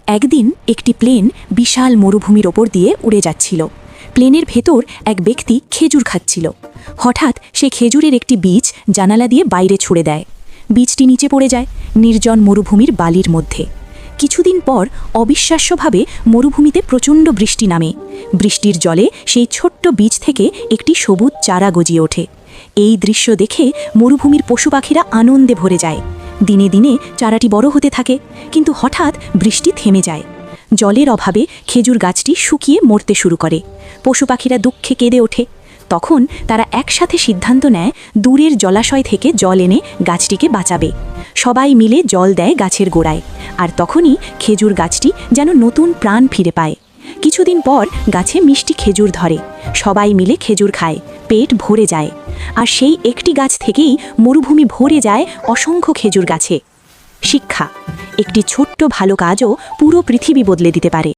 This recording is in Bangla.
একদিন একটি প্লেন বিশাল মরুভূমির ওপর দিয়ে উড়ে যাচ্ছিল। প্লেনের ভেতর এক ব্যক্তি খেজুর খাচ্ছিল। হঠাৎ সে খেজুরের একটি বীজ জানালা দিয়ে বাইরে ছুড়ে দেয়। বীজটি নিচে পড়ে যায় নির্জন মরুভূমির বালির মধ্যে। কিছুদিন পর অবিশ্বাস্যভাবে মরুভূমিতে প্রচণ্ড বৃষ্টি নামে। বৃষ্টির জলে সেই ছোট্ট বীজ থেকে একটি সবুজ চারা গজিয়ে ওঠে। এই দৃশ্য দেখে মরুভূমির পশু পাখিরা আনন্দে ভরে যায়। দিনে দিনে চারাটি বড় হতে থাকে, কিন্তু হঠাৎ বৃষ্টি থেমে যায়। জলের অভাবে খেজুর গাছটি শুকিয়ে মরতে শুরু করে। পশু পাখিরা দুঃখে কেঁদে ওঠে। তখন তারা একসাথে সিদ্ধান্ত নেয় দূরের জলাশয় থেকে জল এনে গাছটিকে বাঁচাবে। সবাই মিলে জল দেয় গাছের গোড়ায়, আর তখনই খেজুর গাছটি যেন নতুন প্রাণ ফিরে পায়। কিছুদিন পর গাছে মিষ্টি খেজুর ধরে। সবাই মিলে খেজুর খায়, পেট ভরে যায়। আর সেই একটি গাছ থেকেই মরুভূমি ভরে যায় অসংখ্য খেজুর গাছে। শিক্ষা: একটি ছোট্ট ভালো কাজও পুরো পৃথিবী বদলে দিতে পারে।